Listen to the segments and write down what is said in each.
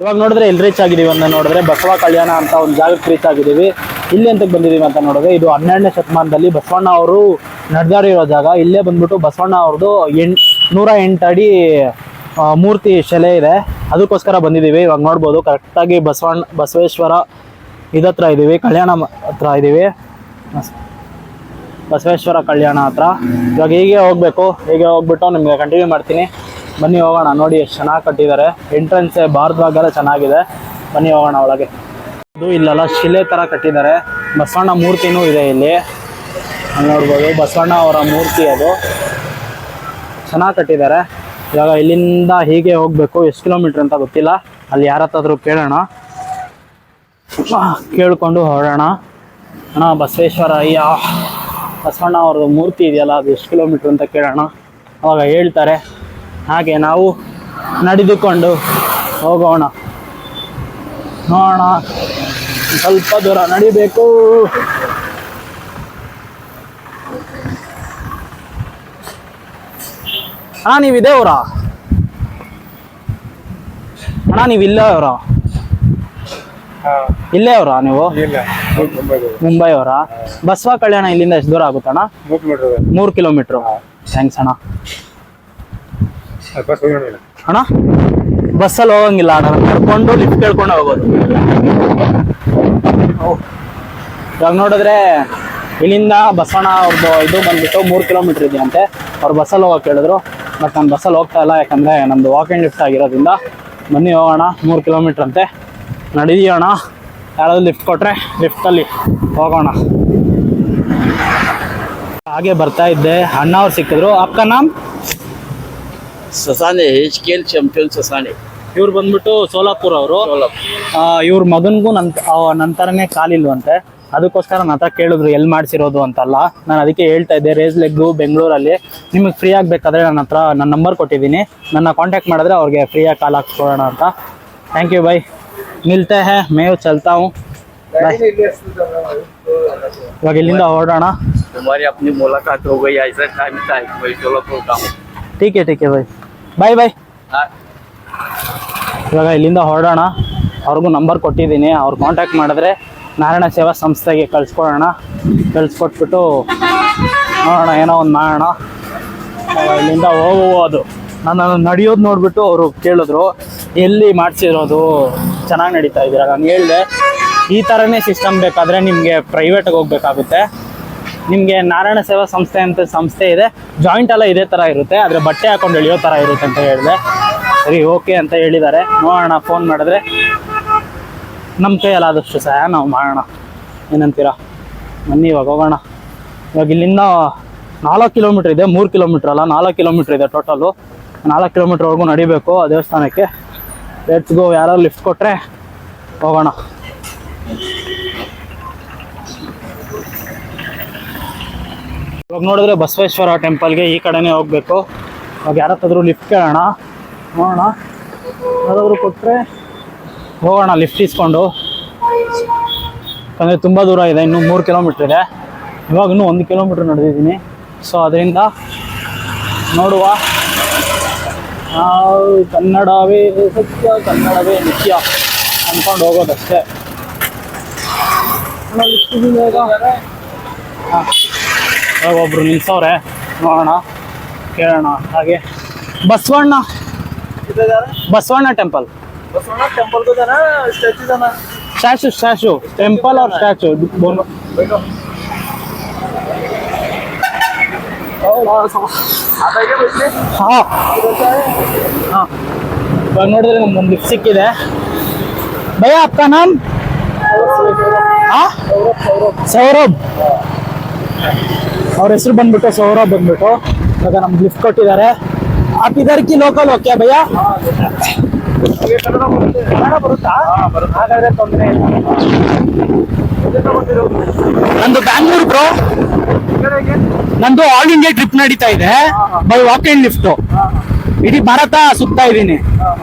ಇವಾಗ ನೋಡಿದ್ರೆ ಎಲ್ಲಿ ರೀಚ್ ಆಗಿದೀವಿ ಅಂತ ನೋಡಿದ್ರೆ ಬಸವ ಕಲ್ಯಾಣ ಅಂತ ಒಂದು ಜಾಗಕ್ಕೆ ರೀಚ್ ಆಗಿದ್ದೀವಿ. ಇಲ್ಲಿ ಅಂತ ಬಂದಿದೀವಿ ಅಂತ ನೋಡಿದ್ರೆ ಇದು 12ನೇ ಶತಮಾನದಲ್ಲಿ ಬಸವಣ್ಣ ಅವರು ನಡೆದಾಡಿರೋ ಜಾಗ. ಇಲ್ಲೇ ಬಂದ್ಬಿಟ್ಟು ಬಸವಣ್ಣ ಅವ್ರದ್ದು 108 ಅಡಿ ಮೂರ್ತಿ ಶಿಲೆ ಇದೆ, ಅದಕ್ಕೋಸ್ಕರ ಬಂದಿದ್ದೀವಿ. ಇವಾಗ ನೋಡ್ಬೋದು ಕರೆಕ್ಟಾಗಿ ಬಸವೇಶ್ವರ ಇದತ್ರ ಇದ್ದೀವಿ, ಕಲ್ಯಾಣ ಹತ್ರ ಇದ್ದೀವಿ, ಬಸವೇಶ್ವರ ಕಲ್ಯಾಣ ಹತ್ರ. ಇವಾಗ ಹೀಗೆ ಹೋಗ್ಬೇಕು, ಹೀಗೆ ಹೋಗ್ಬಿಟ್ಟು ನಿಮಗೆ ಕಂಟಿನ್ಯೂ ಮಾಡ್ತೀನಿ. ಬನ್ನಿ ಹೋಗೋಣ. ನೋಡಿ ಎಷ್ಟು ಚೆನ್ನಾಗಿ ಕಟ್ಟಿದ್ದಾರೆ, ಎಂಟ್ರೆನ್ಸ್ ಬಾರ್ದ್ವಾಗೆಲ್ಲ ಚೆನ್ನಾಗಿದೆ. ಬನ್ನಿ ಹೋಗೋಣ ಒಳಗೆ. ಇದು ಇಲ್ಲೆಲ್ಲ ಶಿಲೆ ಥರ ಕಟ್ಟಿದ್ದಾರೆ, ಬಸವಣ್ಣ ಮೂರ್ತಿನೂ ಇದೆ ಇಲ್ಲಿ ನೋಡ್ಬೋದು. ಬಸವಣ್ಣ ಅವರ ಮೂರ್ತಿ ಅದು ಚೆನ್ನಾಗಿ ಕಟ್ಟಿದ್ದಾರೆ. ಇವಾಗ ಇಲ್ಲಿಂದ ಹೀಗೆ ಹೋಗಬೇಕು, ಎಷ್ಟು ಕಿಲೋಮೀಟ್ರ್ ಅಂತ ಗೊತ್ತಿಲ್ಲ, ಅಲ್ಲಿ ಯಾರ ಹತ್ತಾದ್ರೂ ಕೇಳೋಣ, ಕೇಳಿಕೊಂಡು ಹೊರಡೋಣ. ಅಣ್ಣ ಬಸವೇಶ್ವರ ಅಯ್ಯ ಬಸವಣ್ಣ ಅವ್ರದ್ದು ಮೂರ್ತಿ ಇದೆಯಲ್ಲ ಅದು ಎಷ್ಟು ಕಿಲೋಮೀಟ್ರ್ ಅಂತ ಕೇಳೋಣ, ಅವಾಗ ಹೇಳ್ತಾರೆ. ಹಾಗೆ ನಾವು ನಡೆದುಕೊಂಡು ಹೋಗೋಣ. ನೋಡೋಣ, ಸ್ವಲ್ಪ ದೂರ ನಡಿಬೇಕು. ಅಣ್ಣ ನೀವು ಇದೇ ಅವರಾ? ಅಣ್ಣ ನೀವು ಇಲ್ಲೇ ಅವರಾ? ಇಲ್ಲೇ ಅವರಾ ನೀವು? ಮುಂಬೈ ಅವರಾ? ಬಸವ ಕಲ್ಯಾಣ ಇಲ್ಲಿಂದ ಎಷ್ಟು ದೂರ ಆಗುತ್ತಣ್ಣ? 3 ಕಿಲೋಮೀಟ್ರು. ಥ್ಯಾಂಕ್ಸ್ ಅಣ್ಣ. ಅಣ್ಣ ಬಸ್ಸಲ್ಲಿ ಹೋಗಂಗಿಲ್ಲ ಅಣ್ಣ, ಕರ್ಕೊಂಡು ಲಿಫ್ಟ್ ಕೇಳ್ಕೊಂಡು ಹೋಗೋದು. ಇವಾಗ ನೋಡಿದ್ರೆ ಇಲ್ಲಿಂದ ಬಸವಣ್ಣ ಅವ್ರದ್ದು ಇದು ಬಂದ್ಬಿಟ್ಟು 3 ಕಿಲೋಮೀಟ್ರ್ ಇದೆಯಂತೆ. ಅವ್ರು ಬಸ್ಸಲ್ಲಿ ಹೋಗೋಕೆ ಹೇಳಿದ್ರು, ಬಟ್ ನಾನು ಬಸ್ಸಲ್ಲಿ ಹೋಗ್ತಾ ಇಲ್ಲ, ಯಾಕಂದರೆ ನಮ್ಮದು ವಾಕ್ ಆ್ಯಂಡ್ ಲಿಫ್ಟ್ ಆಗಿರೋದ್ರಿಂದ. ಬನ್ನಿ ಹೋಗೋಣ. 3 ಕಿಲೋಮೀಟ್ರ್ ಅಂತೆ, ನಡೆಯೋಣ. ಯಾರಾದರೂ ಲಿಫ್ಟ್ ಕೊಟ್ಟರೆ ಲಿಫ್ಟಲ್ಲಿ ಹೋಗೋಣ. ಹಾಗೆ ಬರ್ತಾ ಇದ್ದೆ, ಅಣ್ಣ ಅವ್ರು ಸಿಕ್ಕಿದ್ರು. ಅಪ್ಪ ನಾಮ್ ಸಸಾನೆ, HKL ಚಾಂಪಿಯನ್ ಸಸಾನೆ. ಇವ್ರು ಬಂದ್ಬಿಟ್ಟು ಸೋಲಾಪುರ ಅವರು. ಇವ್ರ ಮಗನಿಗೂ ನಂತರನೇ ಕಾಲಿಲ್ವಂತೆ, ಅದಕ್ಕೋಸ್ಕರ ನನ್ನ ಹತ್ರ ಕೇಳಿದ್ರು ಎಲ್ಲಿ ಮಾಡಿಸಿರೋದು ಅಂತಲ್ಲ. ನಾನು ಅದಕ್ಕೆ ಹೇಳ್ತಾ ಇದ್ದೆ, ರೇಸ್ ಲೆಗ್ಗು ಬೆಂಗಳೂರಲ್ಲಿ. ನಿಮಗೆ ಫ್ರೀ ಆಗಬೇಕಾದ್ರೆ ನನ್ನ ಹತ್ರ ನನ್ನ ನಂಬರ್ ಕೊಟ್ಟಿದ್ದೀನಿ, ನನ್ನ ಕಾಂಟ್ಯಾಕ್ಟ್ ಮಾಡಿದ್ರೆ ಅವ್ರಿಗೆ ಫ್ರೀಯಾಗಿ ಕಾಲ್ ಹಾಕ್ಸ್ಕೊಡೋಣ ಅಂತ. Thank you bye. ಮಿಲ್ತೆ ಹೇ ಮೇವ್ ಚಲ್ತಾ ಹೂँ. ಬಾಯ್. ಇವಾಗ ಇಲ್ಲಿಂದ ಹೊರಡೋಣ. तुम्हारी अपनी मुलाकात हो गई, ऐसा टाइम था मैं सोलापुर का हूँ. ठीक है भाई, ಬಾಯ್ ಬಾಯ್. ಇವಾಗ ಇಲ್ಲಿಂದ ಹೊರಡೋಣ. ಅವ್ರಿಗೂ ನಂಬರ್ ಕೊಟ್ಟಿದ್ದೀನಿ, ಅವ್ರು ಕಾಂಟ್ಯಾಕ್ಟ್ ಮಾಡಿದ್ರೆ ನಾರಾಯಣ ಸೇವಾ ಸಂಸ್ಥೆಗೆ ಕಳಿಸ್ಕೊಟ್ಬಿಟ್ಟು ನೋಡೋಣ, ಏನೋ ಒಂದು ಮಾಡೋಣ. ಇಲ್ಲಿಂದ ಹೋಗೋದು. ನಾನು ನಡೆಯೋದು ನೋಡಿಬಿಟ್ಟು ಅವರು ಕೇಳಿದ್ರು ಎಲ್ಲಿ ಮಾಡಿಸಿರೋದು, ಚೆನ್ನಾಗಿ ನಡೀತಾ ಇದ್ದೀರಾ. ನಾನು ಹೇಳಿದೆ ಈ ಥರನೇ ಸಿಸ್ಟಮ್ ಬೇಕಾದರೆ ನಿಮಗೆ ಪ್ರೈವೇಟಿಗೆ ಹೋಗ್ಬೇಕಾಗುತ್ತೆ. ನಿಮಗೆ ನಾರಾಯಣ ಸೇವಾ ಸಂಸ್ಥೆ ಅಂತ ಸಂಸ್ಥೆ ಇದೆ, ಜಾಯಿಂಟ್ ಎಲ್ಲ ಇದೇ ಥರ ಇರುತ್ತೆ, ಆದರೆ ಬಟ್ಟೆ ಹಾಕೊಂಡು ಎಳೆಯೋ ಥರ ಇರುತ್ತೆ ಅಂತ ಹೇಳಿದೆ. ಸರಿ ಓಕೆ ಅಂತ ಹೇಳಿದ್ದಾರೆ. ನೋಡೋಣ, ಫೋನ್ ಮಾಡಿದ್ರೆ ನಮ್ಮ ಕೈಯಲ್ಲಾದಷ್ಟು ಸಹಾಯ ನಾವು ಮಾಡೋಣ. ಏನಂತೀರಾ? ಬನ್ನಿ ಇವಾಗ ಹೋಗೋಣ. ಇವಾಗ ಇಲ್ಲಿಂದ 4 ಕಿಲೋಮೀಟ್ರ್ ಇದೆ, 3 ಕಿಲೋಮೀಟ್ರ್ ಅಲ್ಲ 4 ಕಿಲೋಮೀಟ್ರ್ ಇದೆ ಟೋಟಲು. 4 ಕಿಲೋಮೀಟ್ರ್ವರೆಗೂ ನಡಿಬೇಕು ಆ ದೇವಸ್ಥಾನಕ್ಕೆ. Let's go. ಯಾರು ಲಿಫ್ಟ್ ಕೊಟ್ಟರೆ ಹೋಗೋಣ. ಇವಾಗ ನೋಡಿದ್ರೆ ಬಸವೇಶ್ವರ ಟೆಂಪಲ್ಗೆ ಈ ಕಡೆನೇ ಹೋಗಬೇಕು. ಇವಾಗ ಯಾರತ್ತಾದ್ರೂ ಲಿಫ್ಟ್ ಕೇಳೋಣ, ನೋಡೋಣ. ಯಾರಾದರೂ ಕೊಟ್ಟರೆ ಹೋಗೋಣ ಲಿಫ್ಟ್ ಇಸ್ಕೊಂಡು. ಯಾಕಂದರೆ ತುಂಬ ದೂರ ಇದೆ, ಇನ್ನೂ 3 ಕಿಲೋಮೀಟ್ರ್ ಇದೆ. ಇವಾಗ ಇನ್ನೂ 1 ಕಿಲೋಮೀಟ್ರ್ ನಡೆದಿದ್ದೀನಿ. ಸೊ ಅದರಿಂದ ನೋಡುವ. ನಾವು ಕನ್ನಡವೇ ಸತ್ಯ, ಕನ್ನಡವೇ ನಿತ್ಯ ಅಂದ್ಕೊಂಡು ಹೋಗೋದಷ್ಟೇ. ಹಾಂ, ಒಬ್ರು ನಿಲ್ಸವ್ರೆ, ನೋಡೋಣ, ಕೇಳೋಣ. ಹಾಗೆ ಬಸವಣ್ಣ ಟೆಂಪಲ್. ಸ್ಟ್ಯಾಚು ಟೆಂಪಲ್ और स्टैचू दोनों. हाँ हाँ, ಇವಾಗ ನೋಡಿದ್ರೆ ನಮ್ಗೊಂದು ಲಿಫ್ಟ್ ಸಿಕ್ಕಿದೆ. ಭಯ್ಯ आपका नाम? ಸೌರಭ್. ಅವ್ರ ಹೆಸರು ಬಂದ್ಬಿಟ್ಟು ಸೌರಭ್ ಬಂದ್ಬಿಟ್ಟು. ಇವಾಗ ನಮ್ಗೆ ಲಿಫ್ಟ್ ಕೊಟ್ಟಿದ್ದಾರೆ. आप इधर की लोकल हो क्या भैया? ಕನ್ನಡ ಬರುತ್ತಾ? ಹಾಗಾದ್ರೆ ತೊಂದರೆ ಇಲ್ಲ. ನಂದು ಬ್ಯಾಂಗ್ಳೂರ್ ಬ್ರೋ. ನಂದು ಆಲ್ ಇಂಡಿಯಾ ಟ್ರಿಪ್ ನಡೀತಾ ಇದೆ ಬೈ ವಾಕ್ ಅಂಡ್ ಲಿಫ್ಟ್. ಇಡೀ ಭಾರತ ಸುತ್ತಾ ಇದ್ದೀನಿ.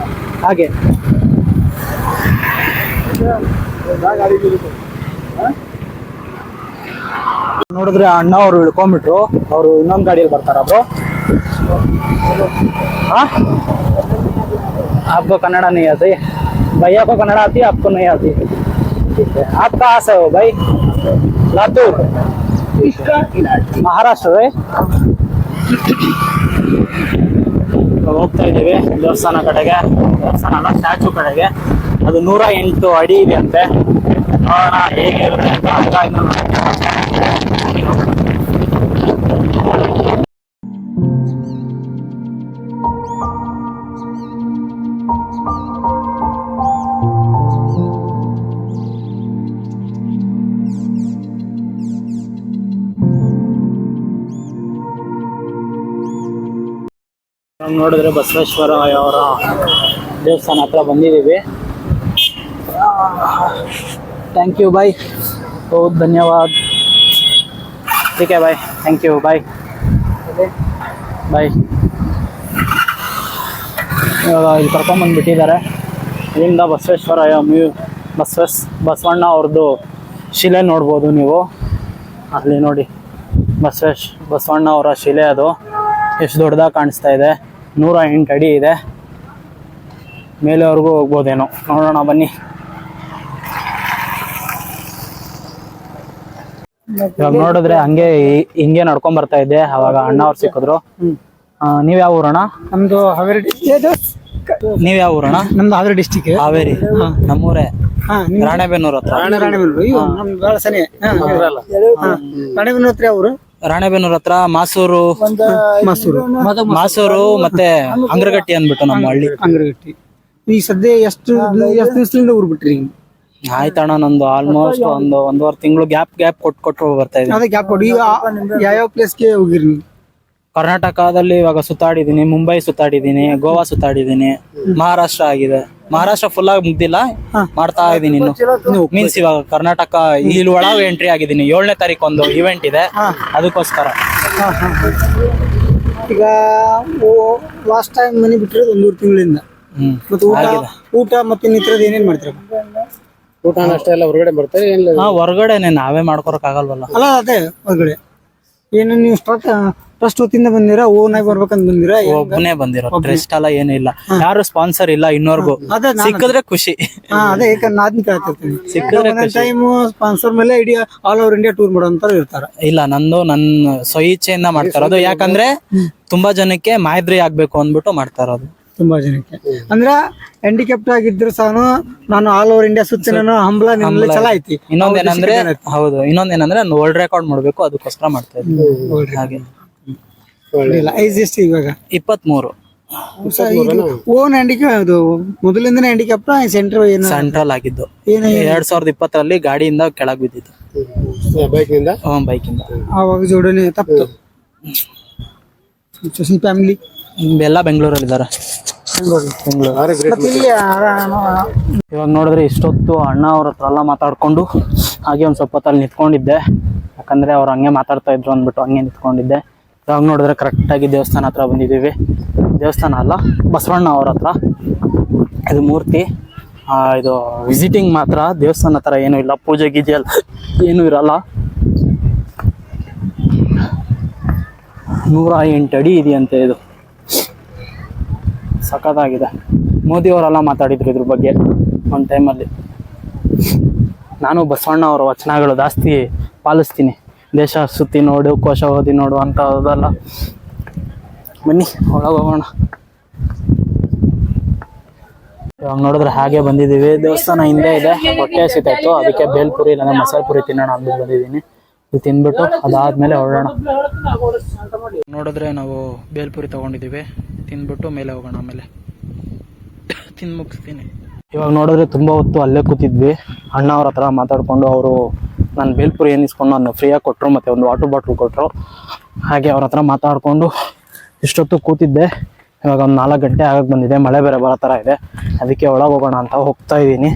ಹಾಗೆ ನೋಡಿದ್ರೆ ಅಣ್ಣ ಅವರು ಇಳ್ಕೊಂಡ್ಬಿಟ್ರು. ಅವರು ಇನ್ನೊಂದು ಗಾಡಿಯಲ್ಲಿ ಬರ್ತಾರ ಬ್ರೋ. आपको कन्नड़ नहीं आती? भैया को कन्नड़ आती है, आपको नहीं आती? ठीक है। आप कहाँ से हो भाई? लातूर, महाराष्ट्र है? ಹೋಗ್ತಾ ಇದ್ದೀವಿ ದೇವಸ್ಥಾನ ಕಡೆಗೆ. ದೇವಸ್ಥಾನ ಅಲ್ಲ, ಸ್ಟ್ಯಾಚು ಕಡೆಗೆ. ಅದು 108 ಅಡಿ ಇದೆ ಅಂತೆ. ನೋಡೋಣ ಹೇಗಿರುತ್ತೆ ಅಂತ. ನೋಡಿದ್ರೆ ಬಸವೇಶ್ವರ ಅವರ ದೇವಸ್ಥಾನ ಹತ್ರ ಬಂದಿದ್ದೀವಿ. ಥ್ಯಾಂಕ್ ಯು ಬಾಯ್, बहुत धन्यवाद. ठीक है भाई, थैंक यू, बाय ಬಾಯ್. ಇವಾಗ ಇಲ್ಲಿ ಕರ್ಕೊಂಬಂದುಬಿಟ್ಟಿದ್ದಾರೆ. ಇಲ್ಲಿಂದ ಬಸವೇಶ್ವರ ಬಸವಣ್ಣ ಅವ್ರದ್ದು ಶಿಲೆ ನೋಡ್ಬೋದು ನೀವು. ಅಲ್ಲಿ ನೋಡಿ ಬಸವಣ್ಣ ಅವರ ಶಿಲೆ, ಅದು ಎಷ್ಟು ದೊಡ್ಡದಾಗಿ ಕಾಣಿಸ್ತಾ ಇದೆ. 108 ಅಡಿ ಇದೆ. ಮೇಲೆವರೆಗೂ ಹೋಗ್ಬೋದೇನೋ, ನೋಡೋಣ ಬನ್ನಿ. ಇವಾಗ ನೋಡಿದ್ರೆ ಹಂಗೆ ಹಿಂಗೆ ನಡ್ಕೊಂಡ್ ಬರ್ತಾ ಇದ್ದೆ, ಅವಾಗ ಅಣ್ಣ ಅವ್ರು ಸಿಕ್ಕಿದ್ರು. ನೀವ್ ಯಾವ ಊರಣ್ಣ? ನಮ್ದು ಹಾವೇರಿ. ನೀವ್ ಯಾವ ಊರಣ್ಣ? ನಮ್ದು ಹಾವೇರಿ ಡಿಸ್ಟಿಕ್. ಹಾವೇರಿ, ನಮ್ಮೂರೇ. ರಾಣೆಬೆನ್ನೂರ್ ಹತ್ರ. ನಮ್ದು ಬಹಳ ಸನಿ. ರಾಣೆಬೆನ್ನೂರ್ ಹತ್ರ ಅವರು ರಾಣೆಬೆನ್ನೂರ್ ಹತ್ರ ಮಾಸೂರು ಮತ್ತೆ ಅಂಗ್ರಗಟ್ಟಿ ಅಂದ್ಬಿಟ್ಟು ನಮ್ಮ ಹಳ್ಳಿ. ಅಂಗ್ರಗಟ್ಟಿ. ಈಗ ಸದ್ಯ ಎಷ್ಟು ದಿವಸದಿಂದ ಊರ್ ಬಿಟ್ರಿ? ಆಯ್ತಣ್ಣ, ನಂದು ಆಲ್ಮೋಸ್ಟ್ ಒಂದೂವರೆ ತಿಂಗಳು ಗ್ಯಾಪ್ ಕೊಟ್ಟು ಬರ್ತಾ ಇದ್ದೀನಿ. ಅದೇ ಗ್ಯಾಪ್ ಕೊಡಿ. ಯಾವ ಪ್ಲೇಸ್ಗೆ ಹೋಗಿರಿ ನೀವು? ಕರ್ನಾಟಕದಲ್ಲಿ ಇವಾಗ ಸುತ್ತಾಡಿದೀನಿ, ಮುಂಬೈ ಸುತ್ತಾಡಿದೀನಿ, ಗೋವಾ ಸುತ್ತಾಡಿದೀನಿ, ಮಹಾರಾಷ್ಟ್ರ ಆಗಿದೆ. ಮಹಾರಾಷ್ಟ್ರ ಫುಲ್ ಆಗಿ ಮುಗ್ದಿಲ್ಲ, ಮಾಡ್ತಾ ಇದೀನಿ ಇನ್ನು. ಮೀನ್ಸ್ ಇವಾಗ ಕರ್ನಾಟಕ ಇಲ್ಲಿ ಒಳಗೆ ಎಂಟ್ರಿ ಆಗಿದ್ದೀನಿ. 7ನೇ ತಾರೀಕು ಒಂದು ಇವೆಂಟ್ ಇದೆ, ಅದಕ್ಕೋಸ್ಕರ. ಈಗ ಲಾಸ್ಟ್ ಟೈಮ್ ಮನೆ ಬಿಟ್ಟಿರೋದು 1 ತಿಂಗಳಿಂದ. ಮತ್ತೆ ಊಟ ಮತ್ತೆ ಇನ್ನಿತರದ್ದು ಏನೇನ್ ಮಾಡ್ತೀರಾ? ಊಟ ಅಷ್ಟೇ ಎಲ್ಲ ಹೊರಗಡೆ ಬರ್ತಾರೆ? ಹೊರಗಡೆನೆ ನಾವೇ ಮಾಡ್ಕೊರಕ್ ಆಗಲ್ವಲ್ಲ. ಅಲ್ಲ, ಅದೇ ಹೊರಗಡೆ ಏನು ನೀವು ಟ್ರಸ್ಟ್ ಹೊತ್ತಿಂದ ಬಂದಿರಾ? ಓನ್ ಆಗಿ ಬರ್ಬೇಕಂತ ಬಂದಿರಾ? ಒಬ್ಬನೇ ಬಂದಿರೋ, ಟ್ರಸ್ಟ್ ಎಲ್ಲ ಏನು ಇಲ್ಲ, ಯಾರು ಸ್ಪಾನ್ಸರ್ ಇಲ್ಲ ಇನ್ನೋರ್ಗು. ಸಿಕ್ಕಿದ್ರೆ ಖುಷಿ. ಅದೇ ಯಾಕಂದ್ರೆ ನಾದ್ನ ಕೇಳ್ತಿರ್ತೀನಿ. ಸಿಕ್ಕಿದ್ರೆ ಟೈಮ್ ಸ್ಪಾನ್ಸರ್ ಮೇಲೆ ಇಡೀ ಆಲ್ ಓವರ್ ಇಂಡಿಯಾ ಟೂರ್ ಮಾಡೋಂತ ಇರ್ತಾರ. ಇಲ್ಲ, ನನ್ನ ಸ್ವಇಚ್ಛೆಯಿಂದ ಮಾಡ್ತಾರದು. ಯಾಕಂದ್ರೆ ತುಂಬಾ ಜನಕ್ಕೆ ಮಾದರಿ ಆಗ್ಬೇಕು ಅಂದ್ಬಿಟ್ಟು ಮಾಡ್ತಾರದು. ತುಂಬಾ ಜನಕ್ಕೆ ಅಂದ್ರ ಹ್ಯಾಂಡಿಕ್ಯಾಪ್ಟ್ ಆಗಿದ್ರು ಸಹ ನಾನು ಆಲ್ ಓವರ್ ಇಂಡಿಯಾ ಸುತ್ತಿನ ಹಂಬಲ ಚಲ ಐತಿ. ಇನ್ನೊಂದೇನಂದ್ರೆ ನಾನು ವರ್ಲ್ಡ್ ರೆಕಾರ್ಡ್ ಮಾಡ್ಬೇಕು, ಅದಕ್ಕೋಸ್ಕರ ಮಾಡ್ತಾ ಇದ್ದೀನಿ. ಹಾಗೆ ಏಜ್ ಎಷ್ಟು ಇವಾಗ? 23. ಓನ್ ಹ್ಯಾಂಡಿಕ್ಯಾಪ್ ಮೊದಲಿಂದನೇ ಹ್ಯಾಂಡಿಕ್ಯಾಪ್ಟ್ ಸೆಂಟ್ರಲ್ ಆಗಿದ್ದು. 2020 ಗಾಡಿಯಿಂದ ಕೆಳಗ್ ಬಿದ್ದಿದ್ದು, ಬೈಕಿಂದ. ಆವಾಗ ಜೋಡಣೆ ತಪ್ಪಿತು. ಫ್ಯಾಮಿಲಿ ಎಲ್ಲ ಬೆಂಗಳೂರಲ್ಲಿ ಇದಾರೆ. ಇವಾಗ ನೋಡಿದ್ರೆ ಇಷ್ಟೊತ್ತು ಅಣ್ಣ ಅವ್ರ ಹತ್ರ ಎಲ್ಲ ಮಾತಾಡ್ಕೊಂಡು ಹಾಗೆ ಒಂದ್ ಸ್ವಲ್ಪ ಹೊತ್ತಲ್ಲಿ ನಿಂತ್ಕೊಂಡಿದ್ದೆ. ಯಾಕಂದ್ರೆ ಅವ್ರು ಹಂಗೆ ಮಾತಾಡ್ತಾ ಇದ್ರು ಅಂದ್ಬಿಟ್ಟು ಹಂಗೆ ನಿಂತ್ಕೊಂಡಿದ್ದೆ. ಇವಾಗ ನೋಡಿದ್ರೆ ಕರೆಕ್ಟಾಗಿ ದೇವಸ್ಥಾನ ಹತ್ರ ಬಂದಿದ್ದೀವಿ. ದೇವಸ್ಥಾನ ಅಲ್ಲ, ಬಸವಣ್ಣ ಅವ್ರ ಹತ್ರ. ಇದು ಮೂರ್ತಿ. ಇದು ವಿಸಿಟಿಂಗ್ ಮಾತ್ರ, ದೇವಸ್ಥಾನ ಹತ್ರ ಏನೂ ಇಲ್ಲ, ಪೂಜೆ ಗೀಜೆ ಎಲ್ಲ ಏನೂ ಇರಲ್ಲ. 108 ಅಡಿ ಇದೆಯಂತೆ. ಇದು ಸಖತ್ತಾಗಿದೆ. ಮೋದಿ ಅವರೆಲ್ಲ ಮಾತಾಡಿದ್ರು ಇದ್ರ ಬಗ್ಗೆ ಒಂದು ಟೈಮಲ್ಲಿ. ನಾನು ಬಸವಣ್ಣ ಅವರ ವಚನಗಳು ಜಾಸ್ತಿ ಪಾಲಿಸ್ತೀನಿ. ದೇಶ ಸುತ್ತಿ ನೋಡು, ಕೋಶ ಓದಿ ನೋಡು ಅಂಥದ್ದೆಲ್ಲ. ಬನ್ನಿ ಒಳಗೆ ಹೋಗೋಣ. ಇವಾಗ ನೋಡಿದ್ರೆ ಹಾಗೆ ಬಂದಿದ್ದೀವಿ. ದೇವಸ್ಥಾನ ಹಿಂದೆ ಇದೆ. ಹೊಟ್ಟೆ ಹಸಿತಾಯ್ತು, ಅದಕ್ಕೆ ಬೇಲ್ಪುರಿ ಇಲ್ಲಾಂದ್ರೆ ಮಸಾಲೆ ಪುರಿ ತಿನ್ನೋಣ ಅಂದ್ಬಿಟ್ಟು ಬಂದಿದ್ದೀನಿ. ಇದು ತಿಂದ್ಬಿಟ್ಟು ಅದಾದ್ಮೇಲೆ ಹೊರಡೋಣ. ನೋಡಿದ್ರೆ ನಾವು ಬೇಲ್ಪುರಿ ತಗೊಂಡಿದ್ದೀವಿ, ತಿಂದ್ಬಿಟ್ಟು ಮೇಲೆ ಹೋಗೋಣ. ಆಮೇಲೆ ತಿಂದು ಮುಗಿಸ್ತೀನಿ. ಇವಾಗ ನೋಡಿದ್ರೆ ತುಂಬ ಹೊತ್ತು ಅಲ್ಲೇ ಕೂತಿದ್ವಿ. ಅಣ್ಣ ಅವ್ರ ಹತ್ರ ಮಾತಾಡ್ಕೊಂಡು ಅವರು ನಾನು ಬೇಲ್ಪುರಿ ಏನಿಸ್ಕೊಂಡು ನಾನು ಫ್ರೀಯಾಗಿ ಕೊಟ್ಟರು, ಮತ್ತು ಒಂದು ವಾಟರ್ ಬಾಟ್ಲ್ ಕೊಟ್ಟರು. ಹಾಗೆ ಅವ್ರ ಹತ್ರ ಮಾತಾಡಿಕೊಂಡು ಇಷ್ಟೊತ್ತು ಕೂತಿದ್ದೆ. ಇವಾಗ ಒಂದು 4 ಗಂಟೆ ಆಗಕ್ಕೆ ಬಂದಿದೆ. ಮಳೆ ಬೇರೆ ಬರೋ ಥರ ಇದೆ, ಅದಕ್ಕೆ ಒಳಗೆ ಹೋಗೋಣ ಅಂತ ಹೋಗ್ತಾ ಇದ್ದೀನಿ.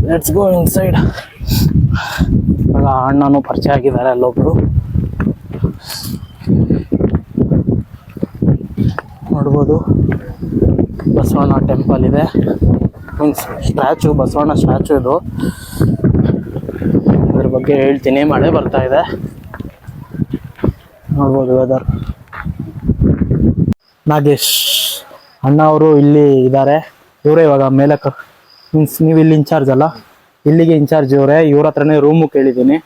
Let's go inside. ಇವಾಗ ಅಣ್ಣನೂ ಪರಿಚಯ ಆಗಿದ್ದಾರೆ ಅಲ್ಲೊಬ್ರು. ನೋಡ್ಬೋದು ಬಸವಣ್ಣ ಟೆಂಪಲ್ ಇದೆ. ಮೀನ್ಸ್ ಸ್ಟ್ಯಾಚು, ಬಸವಣ್ಣ ಸ್ಟ್ಯಾಚು ಇದು. ಅದ್ರ ಬಗ್ಗೆ ಹೇಳ್ತೀನಿ. ಮಳೆ ಬರ್ತಾ ಇದೆ, ನೋಡ್ಬೋದು ವೆದರ್. ನಾಗೇಶ್ ಅಣ್ಣ ಅವರು ಇಲ್ಲಿ ಇದ್ದಾರೆ. ಇವರೇ ಇವಾಗ ಮೀನ್ಸ್ ನೀವು ಇಲ್ಲಿ ಇನ್ಚಾರ್ಜ್ ಅಲ್ಲ, ಇಲ್ಲಿಗೆ ಇನ್ಚಾರ್ಜ್ ಇವರೇ. ಇವ್ರ ಹತ್ರನೇ ರೂಮು ಕೇಳಿದ್ದೀನಿ,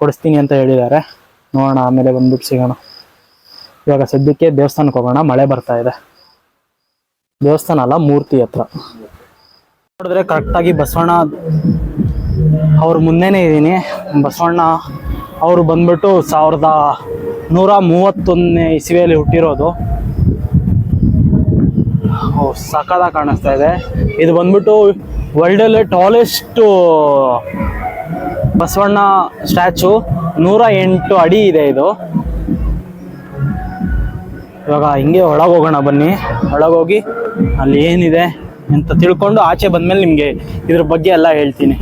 ಕೊಡಿಸ್ತೀನಿ ಅಂತ ಹೇಳಿದ್ದಾರೆ. ನೋಡೋಣ ಆಮೇಲೆ ಬಂದ್ಬಿಟ್ಟು ಸಿಗೋಣ. ಇವಾಗ ಸದ್ಯಕ್ಕೆ ದೇವಸ್ಥಾನಕ್ಕೆ ಹೋಗೋಣ, ಮಳೆ ಬರ್ತಾ ಇದೆ. ದೇವಸ್ಥಾನ ಅಲ್ಲ, ಮೂರ್ತಿ ಹತ್ರ ನೋಡಿದ್ರೆ ಕರೆಕ್ಟಾಗಿ ಬಸವಣ್ಣ ಅವ್ರ ಮುಂದೆನೇ ಇದ್ದೀನಿ. ಬಸವಣ್ಣ ಅವರು ಬಂದ್ಬಿಟ್ಟು 1131ನೇ ಇಸವಿಯಲ್ಲಿ ಹುಟ್ಟಿರೋದು. ಸಕ್ಕತ್ತಾಗಿ ಕಾಣಿಸ್ತಾ ಇದೆ. ಇದು ಬಂದ್ಬಿಟ್ಟು ವರ್ಲ್ಡಲ್ಲೇ ಟಾಲೆಸ್ಟ್ ಬಸವಣ್ಣ ಸ್ಟ್ಯಾಚು, 108 ಅಡಿ ಇದೆ ಇದು. ಇವಾಗ ಹಿಂಗೆ ಒಳಗೆ ಹೋಗೋಣ ಬನ್ನಿ. ಒಳಗೋಗಿ ಅಲ್ಲಿ ಏನಿದೆ ಅಂತ ತಿಳ್ಕೊಂಡು ಆಚೆ ಬಂದ್ಮೇಲೆ ನಿಮಗೆ ಇದ್ರ ಬಗ್ಗೆ ಎಲ್ಲ ಹೇಳ್ತೀನಿ.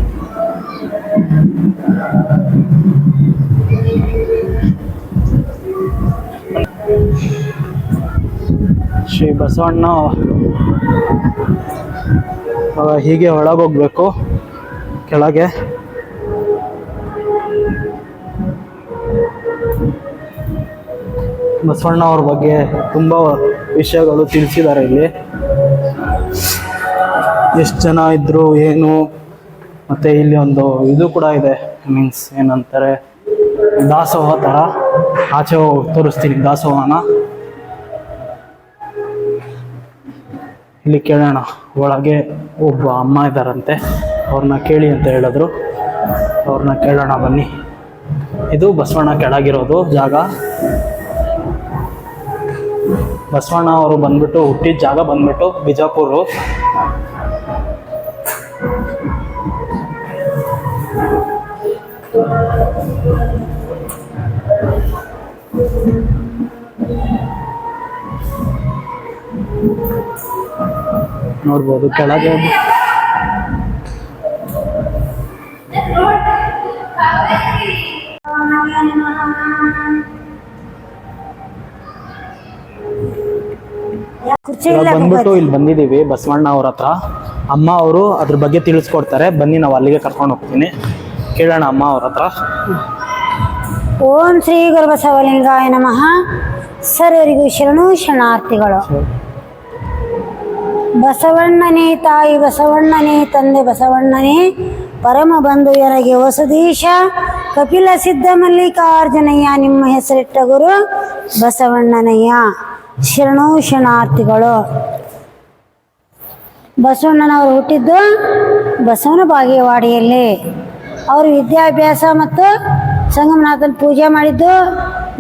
ಶ್ರೀ ಬಸವಣ್ಣ ಹೀಗೆ ಒಳಗೋಗ್ಬೇಕು ಕೆಳಗೆ. ಬಸವಣ್ಣ ಅವ್ರ ಬಗ್ಗೆ ತುಂಬಾ ವಿಷಯಗಳು ತಿಳಿಸಿದ್ದಾರೆ ಇಲ್ಲಿ. ಎಷ್ಟು ಜನ ಇದ್ರು ಏನು, ಮತ್ತೆ ಇಲ್ಲಿ ಒಂದು ಇದು ಕೂಡ ಇದೆ, ಮೀನ್ಸ್ ಏನಂತಾರೆ ದಾಸೋಹ ಥರ. ಆಚೆ ತೋರಿಸ್ತೀನಿ ದಾಸೋಹನ. ಇಲ್ಲಿ ಕೇಳೋಣ. ಒಳಗೆ ಒಬ್ಬ ಅಮ್ಮ ಇದ್ದಾರಂತೆ, ಅವ್ರನ್ನ ಕೇಳಿ ಅಂತ ಹೇಳಿದ್ರು. ಅವ್ರನ್ನ ಕೇಳೋಣ ಬನ್ನಿ. ಇದು ಬಸವಣ್ಣ ಕೆಳಗಿರೋದು ಜಾಗ. ಬಸವಣ್ಣ ಅವರು ಬಂದ್ಬಿಟ್ಟು ಹುಟ್ಟಿದ ಜಾಗ ಬಂದ್ಬಿಟ್ಟು ಬಿಜಾಪುರ. ನೋಡ್ಬೋದು ಕೆಳಗೆ ಬಂದ್ಬಿಟ್ಟು ಇಲ್ಲಿ ಬಂದಿದ್ದೀವಿ ಬಸವಣ್ಣ ಅವ್ರ ಹತ್ರ. ಅಮ್ಮ ಅವರು ಅದ್ರ ಬಗ್ಗೆ ತಿಳಿಸ್ಕೊಡ್ತಾರೆ. ಬನ್ನಿ, ನಾವು ಅಲ್ಲಿಗೆ ಕರ್ಕೊಂಡು ಹೋಗ್ತೀನಿ. ಕೇಳೋಣ ಅಮ್ಮ ಅವ್ರ ಹತ್ರ. ಓಂ ಶ್ರೀ ಗುರು ಬಸವಲಿಂಗಾಯ ನಮಃ. ಸರ್ವರಿಗೂ ಶರಣು ಶರಣಾರ್ಥಿಗಳು. ಬಸವಣ್ಣನೇ ತಾಯಿ, ಬಸವಣ್ಣನೇ ತಂದೆ, ಬಸವಣ್ಣನೇ ಪರಮ ಬಂಧು ಎರಗೆ ವಸುದೀಶ ಕಪಿಲ ಸಿದ್ಧ ಮಲ್ಲಿಕಾರ್ಜುನಯ್ಯ. ನಿಮ್ಮ ಹೆಸರಿಟ್ಟ ಗುರು ಬಸವಣ್ಣನಯ್ಯ. ಶರಣು ಶರಣಾರ್ಥಿಗಳು. ಬಸವಣ್ಣನವರು ಹುಟ್ಟಿದ್ದು ಬಸವನ ಬಾಗೇವಾಡಿಯಲ್ಲಿ. ಅವರು ವಿದ್ಯಾಭ್ಯಾಸ ಮತ್ತು ಸಂಗಮನಾಥನ ಪೂಜೆ ಮಾಡಿದ್ದು,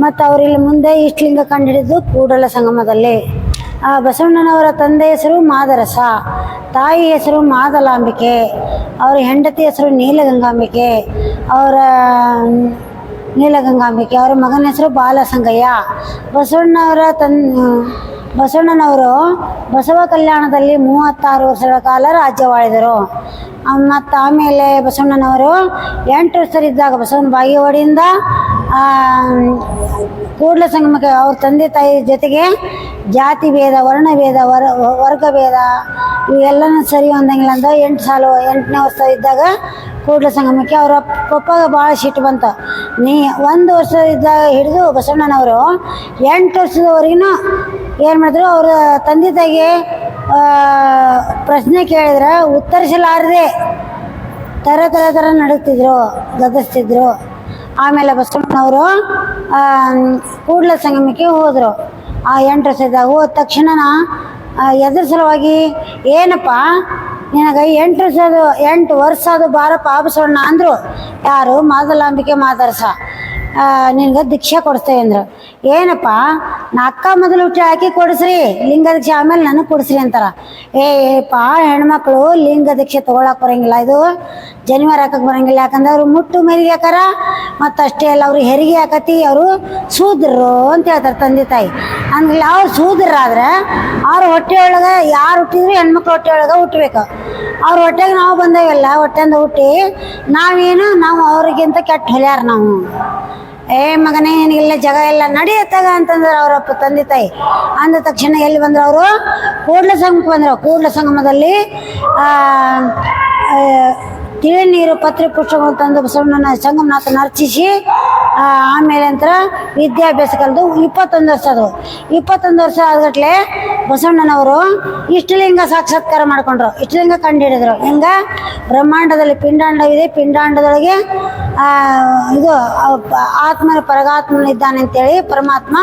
ಮತ್ತು ಅವರಿಲ್ಲಿ ಮುಂದೆ ಇಷ್ಟಲಿಂಗ ಕಂಡುಹಿಡಿದು ಕೂಡಲ ಸಂಗಮದಲ್ಲಿ. ಬಸವಣ್ಣನವರ ತಂದೆ ಹೆಸರು ಮಾದರಸ, ತಾಯಿ ಹೆಸರು ಮಾದಲಾಂಬಿಕೆ, ಅವರ ಹೆಂಡತಿ ಹೆಸರು ನೀಲಗಂಗಾಂಬಿಕೆ, ಅವರ ಮಗನ ಹೆಸರು ಬಾಲಸಂಗಯ್ಯ. ಬಸವಣ್ಣನವರು ಬಸವ ಕಲ್ಯಾಣದಲ್ಲಿ 36 ವರ್ಷಗಳ ಕಾಲ ರಾಜ್ಯವಾಳಿದರು. ಮತ್ತು ಆಮೇಲೆ ಬಸವಣ್ಣನವರು 8 ವರ್ಷರಿದ್ದಾಗ ಬಸವನ ಬಾಗೇವಾಡಿಯಿಂದ ಕೂಡಲ ಸಂಗಮಕ್ಕೆ ಅವ್ರ ತಂದೆ ತಾಯಿ ಜೊತೆಗೆ ಜಾತಿ ಭೇದ, ವರ್ಣಭೇದ, ವರ್ಗ ಭೇದ ಇವೆಲ್ಲನೂ ಸರಿ ಹೊಂದಂಗಿಲ್ಲ ಅಂತ 8ನೇ ವರ್ಷ ಇದ್ದಾಗ ಕೂಡಲ ಸಂಗಮಕ್ಕೆ ಅವರ ಪಪ್ಪಗೆ ಭಾಳ ಸಿಟ್ಟು ಬಂತು. 1 ವರ್ಷ ಇದ್ದಾಗ ಹಿಡಿದು ಬಸವಣ್ಣನವರು 8 ವರ್ಷದವರೆಗೂ ಏನು ಮಾಡಿದ್ರು, ಅವರ ತಂದೆ ತಾಯಿಗೆ ಪ್ರಶ್ನೆ ಕೇಳಿದ್ರೆ ಉತ್ತರಿಸಲಾರದೆ ತರ ನಡುತ್ತಿದ್ರು, ಗದರ್ಸ್ತಿದ್ರು. ಆಮೇಲೆ ಬಸವಣ್ಣನವರು ಕೂಡಲ ಸಂಗಮಕ್ಕೆ ಹೋದರು. 8 ವರ್ಷದಾಗ ಹೋದ ತಕ್ಷಣ ಎದ್ರ ಸಲುವಾಗಿ ಏನಪ್ಪ ನಿನಗೆ 8 ವರ್ಷ ಅದು ಬಾರಪ್ಪ ಬಸವಣ್ಣ ಅಂದರು. ಯಾರು? ಮಾದಲಾಂಬಿಕೆ ಮಾದರಸ. ನಿನಗೆ ದೀಕ್ಷೆ ಕೊಡಿಸ್ತೇವೆ ಅಂದರು. ಏನಪ್ಪ ನಾ ಅಕ್ಕ ಮೊದಲು ಹುಟ್ಟಿ ಹಾಕಿ ಕೊಡಿಸ್ರಿ, ಲಿಂಗ ದೀಕ್ಷೆ ಆಮೇಲೆ ನನಗೆ ಕೊಡಿಸ್ರಿ ಅಂತಾರೆ. ಏಪ್ಪ ಹೆಣ್ಮಕ್ಳು ಲಿಂಗ ದೀಕ್ಷೆ ತೊಗೊಳಕ್ಕೆ ಬರೋಂಗಿಲ್ಲ, ಇದು ಜನಿವಾರ ಹಾಕಕ್ಕೆ ಬರೋಂಗಿಲ್ಲ. ಯಾಕಂದ್ರೆ ಅವರು ಮುಟ್ಟು ಮೆರಿಗೆ ಹಾಕಾರ, ಮತ್ತು ಅಷ್ಟೇ ಅಲ್ಲ ಅವ್ರಿಗೆ ಹೆರಿಗೆ ಹಾಕತಿ, ಅವರು ಶೂದ್ರರು ಅಂತ ಹೇಳ್ತಾರೆ ತಂದೆ ತಾಯಿ. ಅಂದ್ರೆ ಅವ್ರು ಶೂದ್ರಾದ್ರೆ ಅವ್ರ ಹೊಟ್ಟೆ ಒಳಗೆ ಯಾರು ಹುಟ್ಟಿದ್ರು ಹೆಣ್ಮಕ್ಳು ಹೊಟ್ಟೆ ಒಳಗೆ ಹುಟ್ಟಬೇಕು. ಅವ್ರ ಹೊಟ್ಟೆಗೆ ನಾವು ಬಂದೇವೆಲ್ಲ, ಹೊಟ್ಟೆಯಿಂದ ಹುಟ್ಟಿ ನಾವು ಅವ್ರಿಗಿಂತ ಕೆಟ್ಟ ಹೊಲ್ಯಾರ ನಾವು. ಮಗನೇ ನಿನಗಿಲ್ಲ ಜಾಗ ಎಲ್ಲ ನಡೆಯತ್ತಾಗ ಅಂತಂದ್ರೆ ಅವರಪ್ಪ ತಂದೆ ತಾಯಿ. ಅಂದ ತಕ್ಷಣ ಎಲ್ಲಿ ಬಂದರು ಅವರು? ಕೂಡಲ ಸಂಗಮಕ್ಕೆ ಬಂದರು. ಕೂಡಲ ಸಂಗಮದಲ್ಲಿ ತಿಳಿ ನೀರು, ಪತ್ರೆ ಪುಷ್ಪಗಳು ತಂದು ಬಸವಣ್ಣನ ಸಂಗಮನಾಥನ ಅರ್ಚಿಸಿ ಆಮೇಲೆ ನಂತರ ವಿದ್ಯಾಭ್ಯಾಸ ಕಲಿತು 21 ವರ್ಷ ಅದು 21 ವರ್ಷ ಆದಗಟ್ಲೆ ಬಸವಣ್ಣನವರು ಇಷ್ಟಲಿಂಗ ಸಾಕ್ಷಾತ್ಕಾರ ಮಾಡ್ಕೊಂಡ್ರು. ಇಷ್ಟಲಿಂಗ ಕಂಡುಹಿಡಿದ್ರು. ಹಿಂಗ ಬ್ರಹ್ಮಾಂಡದಲ್ಲಿ ಪಿಂಡಾಂಡವಿದೆ, ಪಿಂಡಾಂಡದೊಳಗೆ ಇದು ಆತ್ಮನ ಪರಗಾತ್ಮನಿದ್ದಾನೆ ಅಂತೇಳಿ ಪರಮಾತ್ಮ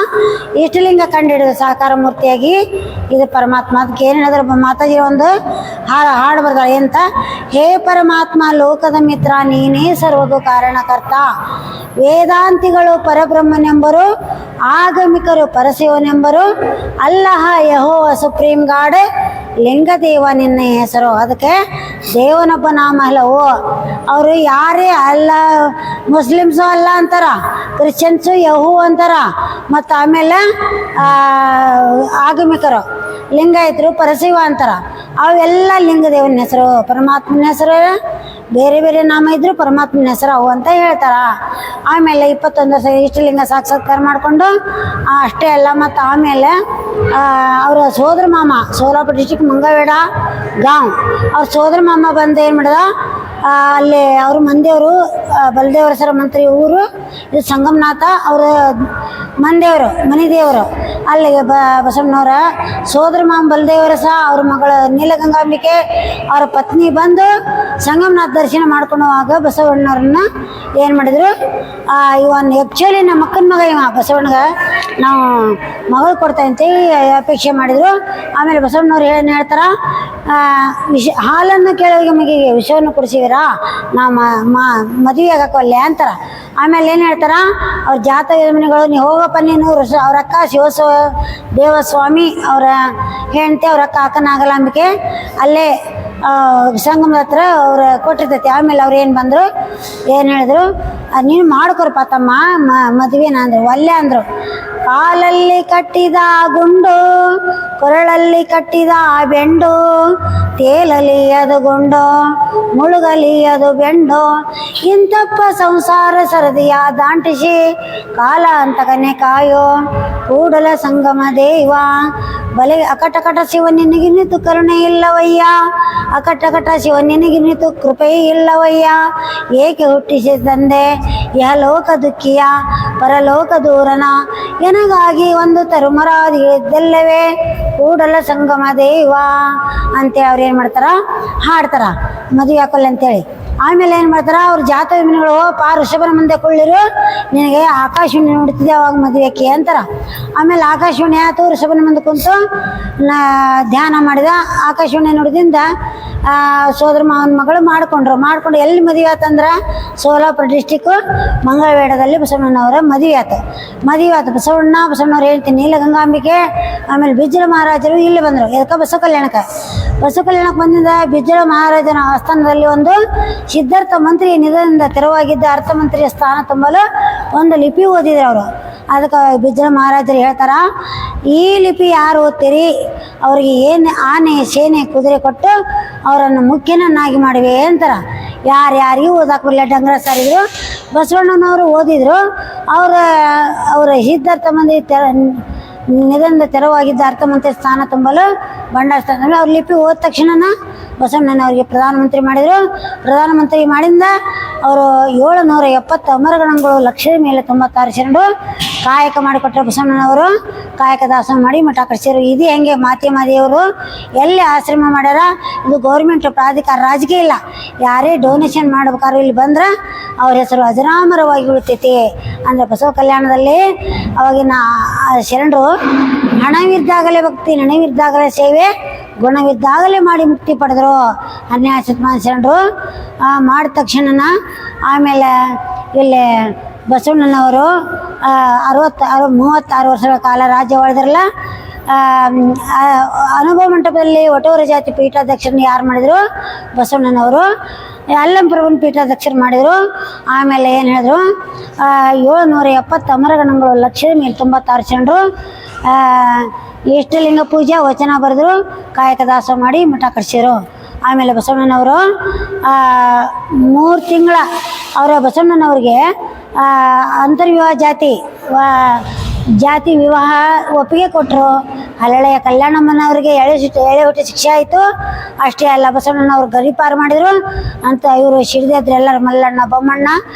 ಇಷ್ಟಲಿಂಗ ಕಂಡುಹಿಡಿದು ಸಾಕಾರ ಮೂರ್ತಿಯಾಗಿ ಇದು ಪರಮಾತ್ಮ. ಅದಕ್ಕೆ ಏನು ಹೇಳಿದ್ರು ಮಾತಾಜಿ ಒಂದು ಹಾಡು ಬರ್ತಾರೆ ಎಂತ, ಹೇ ಪರಮಾತ್ಮ ಲೋಕದ ಮಿತ್ರ ನೀನೇ ಸರ್ವಗೂ ಕಾರಣಕರ್ತ, ವೇದಾಂತಿಗಳು ಪರಬ್ರಹ್ಮನೆಂಬರು, ಆಗಮಿಕರು ಪರಶಿವನೆಂಬರು, ಅಲ್ಲಹ ಯೆಹೋವ ಸುಪ್ರೀಂ ಗಾಡ್, ಲಿಂಗದೇವ ನಿನ್ನ ಹೆಸರು. ಅದಕ್ಕೆ ದೇವನೊಬ್ಬ ನಾಮ ಅಲ್ಲವೋ. ಅವರು ಯಾರೇ ಅಲ್ಲ, ಮುಸ್ಲಿಮ್ಸು ಅಲ್ಲ ಅಂತಾರ, ಕ್ರಿಶ್ಚಿಯನ್ಸು ಯಹೂ ಅಂತಾರ, ಮತ್ತು ಆಮೇಲೆ ಆಗಮಿಕರು ಲಿಂಗಾಯತರು ಪರಶಿವ ಅಂತಾರ. ಅವೆಲ್ಲ ಲಿಂಗದೇವನ ಹೆಸರು. ಪರಮಾತ್ಮನ ಹೆಸರು ಬೇರೆ ಬೇರೆ ನಾಮ ಇದ್ರು ಪರಮಾತ್ಮನ ಹೆಸರು ಅವು ಅಂತ ಹೇಳ್ತಾರ. ಆಮೇಲೆ 21 ವರ್ಷ ಇಷ್ಟಲಿಂಗ ಸಾಕ್ಷಾತ್ಕಾರ ಮಾಡಿಕೊಂಡು ಅಷ್ಟೇ ಅಲ್ಲ, ಮತ್ತು ಆಮೇಲೆ ಅವರ ಸೋದರ ಮಾಮ ಸೋಲಾಪುರ ಡಿಸ್ಟಿಕ್ ಮಂಗವೇಡ ಗಾಂವ್ ಅವ್ರ ಸೋದರ ಮಾಮ ಬಂದು ಏನು ಮಾಡಿದ, ಅಲ್ಲಿ ಅವ್ರ ಮಂದಿಯವರು ಬಲದೇವರ ಸರ ಮಂತ್ರಿ ಊರು ಇದು ಸಂಗಮನಾಥ, ಅವರ ಮಂದೇವರು ಮನೆ ದೇವರು. ಅಲ್ಲಿಗೆ ಬಸವಣ್ಣವರ ಸೋದರ ಮಾಮ ಬಲದೇವರ ಸಹ ಅವ್ರ ಮಗಳ ನೀಲಗಂಗಾಂಬಿಕೆ ಅವ್ರ ಪತ್ನಿ ಬಂದು ಸಂಗಮನಾಥ ದರ್ಶನ ಮಾಡ್ಕೊಂಡು ಹೋಗುವಾಗ ಬಸವಣ್ಣವ್ರನ್ನ ಏನು ಮಾಡಿದ್ರು, ಇವನ್ ಆ್ಯಕ್ಚುಲಿ ನಮ್ಮ ಅಕ್ಕನ ಮಗ ಇವ ಬಸವಣ್ಣಗೆ ನಾವು ಮಗಳು ಕೊಡ್ತಾ ಅಂತೇಳಿ ಅಪೇಕ್ಷೆ ಮಾಡಿದರು. ಆಮೇಲೆ ಬಸವಣ್ಣವ್ರು ಏನು ಹೇಳ್ತಾರ, ಹಾಲನ್ನು ಕೇಳೋರಿಗೆ ಮಗಿಗೆ ವಿಷವನ್ನು ಕುಡಿಸಿದಿರಾ, ನಾವು ಮದುವೆ ಆಗಕ್ಕಲ್ಲೇ ಅಂತಾರ. ಆಮೇಲೆ ಏನು ಹೇಳ್ತಾರ, ಅವ್ರ ಜಾತ ಯಜಮಾನಿಗಳು ನೀವು ಹೋಗಪ್ಪ ನೀನು, ಅವ್ರ ಅಕ್ಕ ದೇವಸ್ವಾಮಿ ಅವರ ಹೆಂಡತಿ, ಅವ್ರ ಅಕ್ಕ ನಾಗಲಾಂಬಿಕೆ ಅಲ್ಲೇ ಸಂಗಮದ ಹತ್ರ ಅವ್ರು ಕೊಟ್ಟಿರ್ತೈತಿ. ಆಮೇಲೆ ಅವ್ರು ಏನು ಬಂದರು, ಏನು ಹೇಳಿದ್ರು, ನೀನು ಮಾಡ್ಕೊರಪ್ಪ ತಮ್ಮ ಮದುವೆನ ಅಂದರು. ಒಲ್ಲೆ ಅಂದರು. ಕಾಲಲ್ಲಿ ಕಟ್ಟಿದ ಗುಂಡು, ಕೊರಳಲ್ಲಿ ಕಟ್ಟಿದ ಬೆಂಡು, ತೇಲಲಿ ಅದು ಗುಂಡು, ಮುಳುಗಲಿ ಅದು ಬೆಂಡು, ಇಂತಪ್ಪ ಸಂಸಾರ ಸರದಿಯ ದಾಂಟಿಸಿ ಕಾಲ ಅಂತ ಕನೆ ಕಾಯೋ ಕೂಡಲ ಸಂಗಮ ದೇವ, ಬಲೆ ಅಕಟಕಟ ಶಿವನಿನಗಿನಿತು ಕರುಣೆ ಇಲ್ಲವಯ್ಯ, ಅಕಟಕಟ ಶಿವನಿನಗಿನಿತು ಕೃಪೆ ಇಲ್ಲವಯ್ಯ, ಏಕೆ ಹುಟ್ಟಿಸಿ ತಂದೆ ಯಹಲೋಕ ದುಃಖಿಯ ಪರಲೋಕ ದೂರನ, ಎನಗಾಗಿ ಒಂದು ತರುಮರಾದಿದ್ದಲ್ಲವೇ ಕೂಡಲ ಸಂಗಮ ದೇವ ಅಂತೇಳಿ ಅವ್ರು ಏನು ಮಾಡ್ತಾರ, ಹಾಡ್ತಾರ ಮದುವೆ ಹಾಕಲ್ಲ ಅಂತೇಳಿ. ಆಮೇಲೆ ಏನು ಮಾಡ್ತಾರ, ಅವ್ರ ಜಾತ ವಿಮನಿಗಳು ಋಷಭನ ಮುಂದೆ ಕೊಳ್ಳಿರು, ನಿನಗೆ ಆಕಾಶವಾಣಿ ನೋಡ್ತಿದ್ದೆ ಅವಾಗ ಮದುವೆಕ್ಕೆ ಅಂತಾರ. ಆಮೇಲೆ ಆಕಾಶವಾಣಿ ಆಯ್ತು, ಋಷಭನ ಮುಂದೆ ಕುಂತು ಧ್ಯಾನ ಮಾಡಿದ. ಆಕಾಶವಾಣಿ ನೋಡಿದಿಂದ ಸೋದರ ಮಾವನ ಮಗಳು ಮಾಡ್ಕೊಂಡು ಎಲ್ಲಿ ಮದುವೆ ಆತಂದ್ರೆ ಸೋಲಾಪುರ ಡಿಸ್ಟಿಕ್ಕು ಮಂಗಳವೇಡದಲ್ಲಿ ಬಸವಣ್ಣನವರ ಮದುವೆ ಆಯ್ತು. ಬಸವಣ್ಣವ್ರು ಹೇಳ್ತೀನಿ ನೀಲಗಂಗಾಂಬಿಕೆ. ಆಮೇಲೆ ಬಿಜ್ಜಳ ಮಹಾರಾಜರು ಇಲ್ಲಿ ಬಂದರು. ಇದಕ್ಕೆ ಬಸವ ಕಲ್ಯಾಣಕ್ಕೆ ಬಂದಿದ್ದ ಬಿಜ್ಜಳ ಮಹಾರಾಜನ ಆಸ್ಥಾನದಲ್ಲಿ ಒಂದು ಸಿದ್ಧಾರ್ಥ ಮಂತ್ರಿ ನಿಧನದಿಂದ ತೆರವಾಗಿದ್ದ ಅರ್ಥಮಂತ್ರಿಯ ಸ್ಥಾನ ತುಂಬಲು ಒಂದು ಲಿಪಿ ಓದಿದ್ರು ಅವರು. ಅದಕ್ಕೆ ಬಿಜ್ಜಳ ಮಹಾರಾಜರು ಹೇಳ್ತಾರ, ಈ ಲಿಪಿ ಯಾರು ಓದ್ತೀರಿ, ಅವ್ರಿಗೆ ಏನು ಆನೆ ಸೇನೆ ಕುದುರೆ ಕೊಟ್ಟು ಅವರನ್ನು ಮುಖ್ಯನನ್ನಾಗಿ ಮಾಡಿವೆ ಅಂತಾರ. ಯಾರ್ಯಾರಿಗೂ ಓದಾಕ ಬರಲ್ಲ, ಡಂಗ್ರ ಸಾರಿದ್ರು. ಬಸವಣ್ಣನವರು ಓದಿದ್ರು. ಅವರ ಸಿದ್ಧಾರ್ಥ ಮಂದಿ ನಿಧನದ ತೆರವಾಗಿದ್ದ ಅರ್ಥಮಂತ್ರಿ ಸ್ಥಾನ ತುಂಬಲು ಬಂಡಾರ ಸ್ಥಾನದಲ್ಲಿ ಅವ್ರ ಲಿಪಿ ಓದ ತಕ್ಷಣ ಬಸವಣ್ಣನವರಿಗೆ ಪ್ರಧಾನಮಂತ್ರಿ ಮಾಡಿದರು. ಪ್ರಧಾನಮಂತ್ರಿ ಮಾಡಿಂದ ಅವರು 770 ಅಮರಗಣಗಳು, ಲಕ್ಷದ ಮೇಲೆ 96 ಶರಣರು ಕಾಯಕ ಮಾಡಿಕೊಟ್ಟರೆ ಬಸವಣ್ಣನವರು ಕಾಯಕ ದಾಸ ಮಾಡಿ ಮಠ ಕಟ್ಟಿಸಿದ್ರು. ಇದು ಹೆಂಗೆ ಮಾದೇವರು ಎಲ್ಲಿ ಆಶ್ರಮ ಮಾಡ್ಯಾರ, ಇದು ಗೌರ್ಮೆಂಟ್ ಪ್ರಾಧಿಕಾರ, ರಾಜಕೀಯ ಇಲ್ಲ. ಯಾರೇ ಡೊನೇಷನ್ ಮಾಡ್ಬೇಕಾದ್ರೆ ಇಲ್ಲಿ ಬಂದ್ರೆ ಅವ್ರ ಹೆಸರು ಅಜರಾಮರವಾಗಿ ಉಳಿತೈತಿ. ಅಂದರೆ ಬಸವ ಕಲ್ಯಾಣದಲ್ಲಿ ಅವಾಗಿನ ಶರಣರು ಹಣವಿದ್ದಾಗಲೇ ಭಕ್ತಿ, ಹಣವಿದ್ದಾಗಲೇ ಸೇವೆ, ಗುಣವಿದ್ದಾಗಲೇ ಮಾಡಿ ಮುಕ್ತಿ ಪಡೆದರು. 12ನೇ ಶತಮಾನ ಶರಣರು ಮಾಡಿದ ತಕ್ಷಣ ಆಮೇಲೆ ಇಲ್ಲಿ ಬಸವಣ್ಣನವರು 36 ವರ್ಷಗಳ ಕಾಲ ರಾಜ್ಯ ಆಳಿದ್ರಲ್ಲ. ಅನುಭವ ಮಂಟಪದಲ್ಲಿ ಒಟೋರೆ ಜಾತಿ ಪೀಠಾಧ್ಯಕ್ಷರನ್ನ ಯಾರು ಮಾಡಿದರು, ಬಸವಣ್ಣನವರು. ಅಲ್ಲಂಪುರವನ್ನ ಪೀಠಾಧ್ಯಕ್ಷರು ಮಾಡಿದರು. ಆಮೇಲೆ ಏನು ಹೇಳಿದ್ರು, 770 ಅಮರಗಣಗಳು, ಲಕ್ಷದ ಮೇಲೆ 96 ಶರಣರು ಇಷ್ಟಲಿಂಗ ಪೂಜೆ ವಚನ ಬರೆದ್ರು, ಕಾಯಕ ದಾಸ ಮಾಡಿ ಮಠ ಕಟ್ಟಿಸಿದ್ರು. ಆಮೇಲೆ ಬಸವಣ್ಣನವರು 3 ತಿಂಗಳ ಬಸವಣ್ಣನವ್ರಿಗೆ ಅಂತರ್ವಿವಾಹ ಜಾತಿ ವಿವಾಹ ಒಪ್ಪಿಗೆ ಕೊಟ್ಟರು. ಹಳೆಯ ಕಲ್ಯಾಣಮ್ಮನವ್ರಿಗೆ ಎಳೆ ಹುಟ್ಟಿ ಶಿಕ್ಷೆ ಆಯಿತು. ಅಷ್ಟೇ ಅಲ್ಲ, ಬಸವಣ್ಣನವ್ರು ಗಡಿಪಾರು ಮಾಡಿದರು ಅಂತ ಇವರು ಸಿಡಿದೆದ್ರು ಎಲ್ಲರೂ. ಮಲ್ಲಣ್ಣ, ಬೊಮ್ಮಣ್ಣ,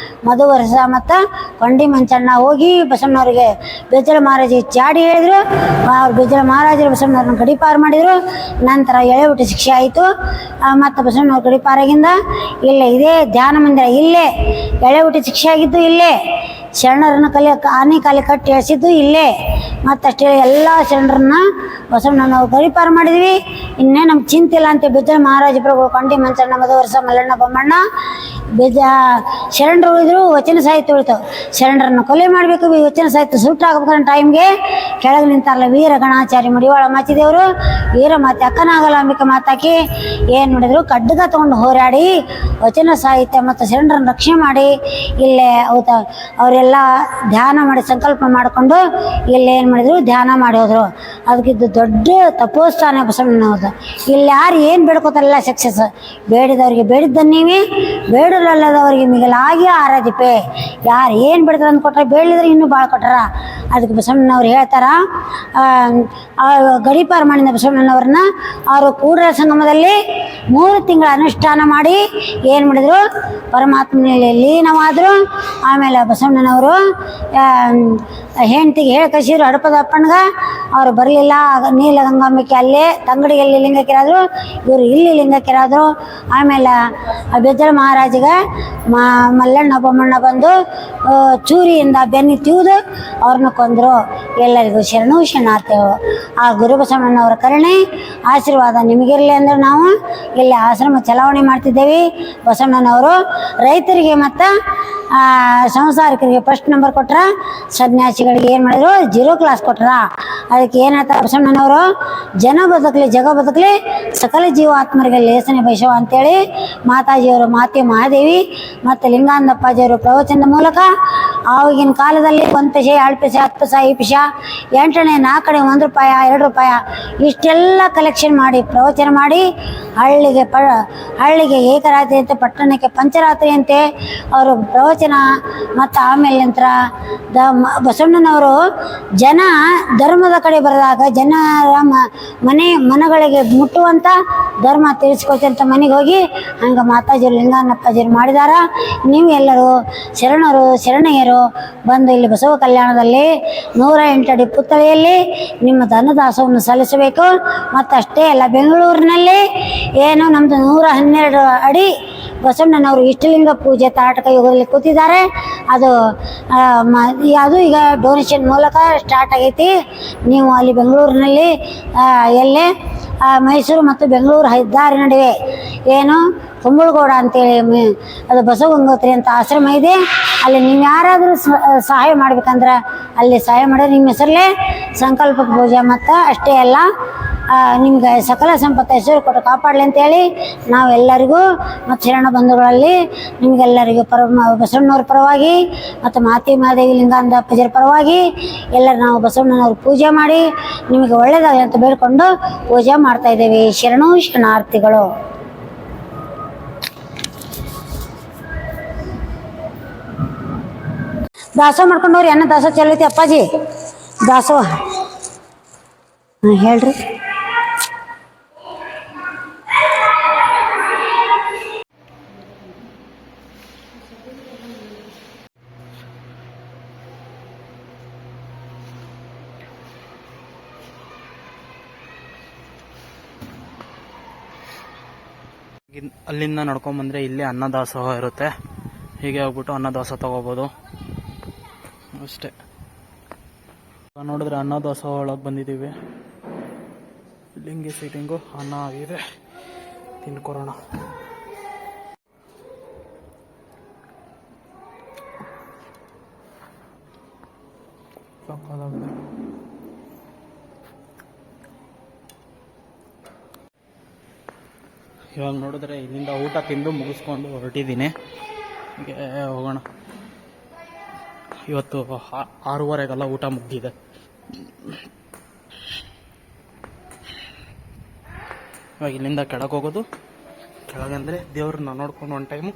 ಮಧುವರಸ ಮತ್ತು ಕೊಂಡಿ ಮಂಚಣ್ಣ ಹೋಗಿ ಬಸವಣ್ಣವ್ರಿಗೆ ಬೆಜ್ಜಳ ಮಹಾರಾಜಿಗೆ ಚಾಡಿ ಹೇಳಿದರು. ಅವ್ರು ಬೆಜ್ಜಳ ಮಹಾರಾಜರು ಬಸವಣ್ಣವ್ರನ್ನ ಗಡಿಪಾರು ಮಾಡಿದರು. ನಂತರ ಎಳೆ ಹುಟ್ಟಿ ಶಿಕ್ಷೆ ಆಯಿತು. ಮತ್ತು ಬಸವಣ್ಣವ್ರ ಗಡಿಪಾರಾಗಿಂದ ಇಲ್ಲೇ ಇದೇ ಧ್ಯಾನ ಮಂದಿರ, ಇಲ್ಲೇ ಎಳೆ ಹುಟ್ಟಿ ಶಿಕ್ಷೆ ಆಗಿದ್ದು ಇಲ್ಲೇ, ಶರಣರನ್ನು ಆನೆ ಕಾಲಿ ಕಟ್ಟಿ ಎಳಿಸಿದ್ದು ಇಲ್ಲೇ. ಮತ್ತಷ್ಟೇ ಎಲ್ಲ ಶರಣರನ್ನ ಬಸವಣ್ಣನವ್ರು ಗಡಿಪಾರು ಮಾಡಿದ್ವಿ. ಇನ್ನೇ ನಮ್ಗೆ ಚಿಂತಿಲ್ಲ ಅಂತ ಬೆಜ್ಜಳ ಮಹಾರಾಜ ಪ್ರಭುಗಳು ಕೊಂಡಿ ಮಂಚಣ್ಣ, ಮಧುವರಸ, ಮಲ್ಲಣ್ಣ, ಬೊಮ್ಮಣ್ಣ ಶರಣರು ಉಳಿದ್ರು. ವಚನ ಸಾಹಿತ್ಯ ಉಳಿತಾವೆ. ಶರಣರನ್ನು ಕೊಲೆ ಮಾಡಬೇಕು, ವಚನ ಸಾಹಿತ್ಯ ಸುಟ್ಟಾಗಬೇಕನ್ನೋ ಟೈಮ್ಗೆ ಕೆಳಗೆ ನಿಂತಾರಲ್ಲ ವೀರ ಗಣಾಚಾರಿ ಮಡಿವಾಳ ಮಾಚಿದೇವರು, ವೀರ ಮಾತೆ ಅಕ್ಕನಾಗಲಾಂಬಿಕೆ ಮಾತಾಕಿ ಏನು ಮಾಡಿದ್ರು, ಖಡ್ಗ ತೊಗೊಂಡು ಹೋರಾಡಿ ವಚನ ಸಾಹಿತ್ಯ ಮತ್ತು ಶರಣರನ್ನು ರಕ್ಷಣೆ ಮಾಡಿ ಇಲ್ಲೇ ಅವರೆಲ್ಲ ಧ್ಯಾನ ಮಾಡಿ ಸಂಕಲ್ಪ ಮಾಡಿಕೊಂಡು ಇಲ್ಲಿ ಏನು ಮಾಡಿದ್ರು, ಧ್ಯಾನ ಮಾಡಿ ಹೋದರು. ಅದಕ್ಕಿದ್ದು ದೊಡ್ಡ ತಪೋಸ್ಥಾನ ಬಸವಣ್ಣನವ್ರದ್ದು. ಇಲ್ಲಿ ಯಾರು ಏನು ಬೇಡ್ಕೋತಾರಲ್ಲ ಸಕ್ಸಸ್. ಬೇಡಿದವರಿಗೆ ಬೇಡಿದ್ದನ್ನೇವಿ, ಬೇಡಲಲ್ಲದವರಿಗೆ ಮಿಗಿಲಾಗಿ ಆರಾಧಿಪೆ. ಯಾರು ಏನು ಬೇಡ್ತಾರೆ ಅಂತ ಕೊಟ್ರೆ, ಬೇಡಿದ್ರೆ ಇನ್ನೂ ಭಾಳ ಕೊಟ್ಟಾರ. ಅದಕ್ಕೆ ಬಸವಣ್ಣನವ್ರು ಹೇಳ್ತಾರ, ಗಡಿಪಾರು ಮಾಡಿದ ಬಸವಣ್ಣನವ್ರನ್ನ ಅವರು ಕೂಡಲ ಸಂಗಮದಲ್ಲಿ 3 ತಿಂಗಳ ಅನುಷ್ಠಾನ ಮಾಡಿ ಏನು ಮಾಡಿದರು, ಪರಮಾತ್ಮನಲ್ಲಿ ಲೀನವಾದರು. ಆಮೇಲೆ ಬಸವಣ್ಣನವರು ಹೆಂಡ್ತಿಗೆ ಹೇಳಿ ಕಳಿಸಿದ್ರು ಹಡಪದ ಅಪ್ಪಣ್ಗೆ. ಅವರು ಬರಲಿಲ್ಲ. ನೀಲಗಂಗಾಂಬಿಕೆ ಅಲ್ಲೇ ತಂಗಡಿಯಲ್ಲಿ ಲಿಂಗಕ್ಕಿರಾದರು, ಇವರು ಇಲ್ಲಿ ಲಿಂಗಕ್ಕಿರಾದರು. ಆಮೇಲೆ ಬೆಜ್ಜಳ ಮಹಾರಾಜಿಗೆ ಮಲ್ಲಣ್ಣ, ಬೊಮ್ಮಣ್ಣ ಬಂದು ಚೂರಿಯಿಂದ ಬೆನ್ನಿ ತಿವಿದು ಅವ್ರನ್ನ ಕೊಂದರು. ಎಲ್ಲರಿಗೂ ಶರಣು ಶರಣಾರ್ಥಿಗಳು. ಆ ಗುರು ಬಸವಣ್ಣನವರ ಕರುಣೆ ಆಶೀರ್ವಾದ ನಿಮಗಿರಲಿ ಅಂದರೆ ನಾವು ಇಲ್ಲಿ ಆಶ್ರಮ ಚಲಾವಣೆ ಮಾಡ್ತಿದ್ದೇವೆ. ಬಸವಣ್ಣನವರು ರೈತರಿಗೆ ಮತ್ತು ಸಂಸಾರಿಕರಿಗೆ ಫಸ್ಟ್ ನಂಬರ್ ಕೊಟ್ರ, ಸನ್ಯಾಸಿಗಳಿಗೆ ಏನು ಮಾಡಿದ್ರು 0 ಕ್ಲಾಸ್ ಕೊಟ್ರ. ಅದಕ್ಕೆ ಏನು ಹೇಳ್ತಾರೆ ಬಸವಣ್ಣನವರು, ಜನ ಬದುಕಲಿ ಜಗ ಬದುಕಲಿ ಸಕಲ ಜೀವಾತ್ಮರಿಗೆ ಲೇಸನೆ ಬಯಸುವ ಅಂತೇಳಿ ಮಾತಾಜಿಯವರು ಮಾತೆ ಮಹಾದೇವಿ ಮತ್ತು ಲಿಂಗಾನಂದಪ್ಪಾಜಿಯವರು ಪ್ರವಚನದ ಮೂಲಕ ಆವಾಗಿನ ಕಾಲದಲ್ಲಿ 1 ಪೈಸೆ 2 ಪೈಸೆ 10 ಪೈಸೆ 20 ಪೈಸೆ 8ನೇ 4ನೇ 1 ರೂಪಾಯಿ 2 ರೂಪಾಯಿ ಇಷ್ಟೆಲ್ಲ ಕಲೆಕ್ಷನ್ ಮಾಡಿ ಪ್ರವಚನ ಮಾಡಿ ಹಳ್ಳಿಗೆ ಏಕರಾತ್ರಿ ಅಂತೆ, ಪಟ್ಟಣಕ್ಕೆ ಪಂಚರಾತ್ರಿ ಅಂತೆ ಅವರು ಪ್ರವಚನ. ಮತ್ತು ಆಮೇಲೆ ನಂತರ ಬಸವಣ್ಣನವರು ಜನ ಧರ್ಮದ ಕಡೆ ಬರೆದಾಗ ಜನರ ಮನಗಳಿಗೆ ಮುಟ್ಟುವಂಥ ಧರ್ಮ ತಿಳಿಸ್ಕೊಳ್ತಂತ ಮನೆಗೆ ಹೋಗಿ ಹಂಗೆ ಮಾತಾಜಿಯರು ಲಿಂಗಾನಪ್ಪಾಜಿಯರು ಮಾಡಿದಾರ. ನೀವು ಎಲ್ಲರೂ ಶರಣರು ಶರಣೆಯರು ಬಂದು ಇಲ್ಲಿ ಬಸವ ಕಲ್ಯಾಣದಲ್ಲಿ 108 ಅಡಿ ಪುತ್ಥಳಿಯಲ್ಲಿ ನಿಮ್ಮ ಧನದಾಸವನ್ನು ಸಲ್ಲಿಸಬೇಕು. ಮತ್ತು ಅಷ್ಟೇ ಅಲ್ಲ, ಬೆಂಗಳೂರಿನಲ್ಲಿ ಏನು ನಮ್ಮದು 112 ಅಡಿ ಬಸವಣ್ಣನವರು ಇಷ್ಟಲಿಂಗ ಪೂಜೆ ತಾಟಕ ಯುಗದಲ್ಲಿ ಕೂತಿದ್ದಾರೆ. ಅದು ಈಗ ಡೊನೇಷನ್ ಮೂಲಕ ಸ್ಟಾರ್ಟ್ ಆಗೈತಿ. ನೀವು ಅಲ್ಲಿ ಬೆಂಗಳೂರಿನಲ್ಲಿ ಎಲ್ಲೇ ಮೈಸೂರು ಮತ್ತು ಬೆಂಗಳೂರು ಹೆದ್ದಾರಿ ನಡುವೆ ಏನು ಕುಂಬಳಗೌಡ ಅಂತೇಳಿ ಅದು ಬಸವಗಂಗೋತ್ರಿ ಅಂತ ಆಶ್ರಮ ಇದೆ. ಅಲ್ಲಿ ನೀವು ಯಾರಾದರೂ ಸಹಾಯ ಮಾಡ್ಬೇಕಂದ್ರೆ ಅಲ್ಲಿ ಸಹಾಯ ಮಾಡಿದ್ರೆ ನಿಮ್ಮ ಹೆಸರಲ್ಲೇ ಸಂಕಲ್ಪ ಪೂಜೆ ಮತ್ತು ಅಷ್ಟೇ ಅಲ್ಲ ನಿಮ್ಗೆ ಸಕಲ ಸಂಪತ್ತು ಹೆಸರು ಕೊಟ್ಟು ಕಾಪಾಡಲಿ ಅಂತೇಳಿ ನಾವೆಲ್ಲರಿಗೂ ಮತ್ತು ಶರಣ ಬಂಧುಗಳಲ್ಲಿ ನಿಮಗೆಲ್ಲರಿಗೂ ಬಸವಣ್ಣವ್ರ ಪರವಾಗಿ ಮತ್ತು ಮಾತೆ ಮಹಾದೇವಿ ಲಿಂಗಾನಂದಪ್ಪಾಜಿಯರ ಪರವಾಗಿ ಎಲ್ಲರೂ ನಾವು ಬಸವಣ್ಣನವ್ರ ಪೂಜೆ ಮಾಡಿ ನಿಮಗೆ ಒಳ್ಳೆಯದಾಗಲಿ ಅಂತ ಬೇಡ್ಕೊಂಡು ಪೂಜೆ ಮಾಡ್ತಾಯಿದ್ದೇವೆ. ಶರಣು ಶರಣಾರ್ಥಿಗಳು. ದಾಸೋಹ ಮಾಡ್ಕೊಂಡವ್ರಿ, ಅನ್ನ ದಾಸೋಹ ಚಲೈತಿ ಅಪ್ಪಾಜಿ ದಾಸೋಹ. ಹೇಳ್ರಿ. ಅಲ್ಲಿಂದ ನಡ್ಕೊಂಬಂದರೆ ಇಲ್ಲಿ ಅನ್ನದಾಸೋಹ ಇರುತ್ತೆ. ಹೀಗೆ ಹೋಗ್ಬಿಟ್ಟು ಅನ್ನದಾಸೋಹ ತಗೋಬೋದು ಅಷ್ಟೇ. ನೋಡಿದ್ರೆ ಅನ್ನದಾಸೋಹ ಒಳಗೆ ಬಂದಿದ್ದೀವಿ. ಇಲ್ಲಿಂಗೆ ಸೀಟಿಂಗು ಅನ್ನ ಆಗಿದೆ, ತಿನ್ಕೊರೋಣ. ಇವಾಗ ನೋಡಿದ್ರೆ ಇಲ್ಲಿಂದ ಊಟ ತಿಂದು ಮುಗಿಸ್ಕೊಂಡು ಹೊರಟಿದ್ದೀನಿ. ಹೀಗೆ ಹೋಗೋಣ. ಇವತ್ತು 6:30ಗೆಲ್ಲ ಊಟ ಮುಗಿದಿದೆ. ಇವಾಗ ಇಲ್ಲಿಂದ ಕೆಳಗೆ ಹೋಗೋದು. ಕೆಳಗಂದರೆ ದೇವ್ರನ್ನ ನೋಡ್ಕೊಂಡು ಒಂದು ಟೈಮು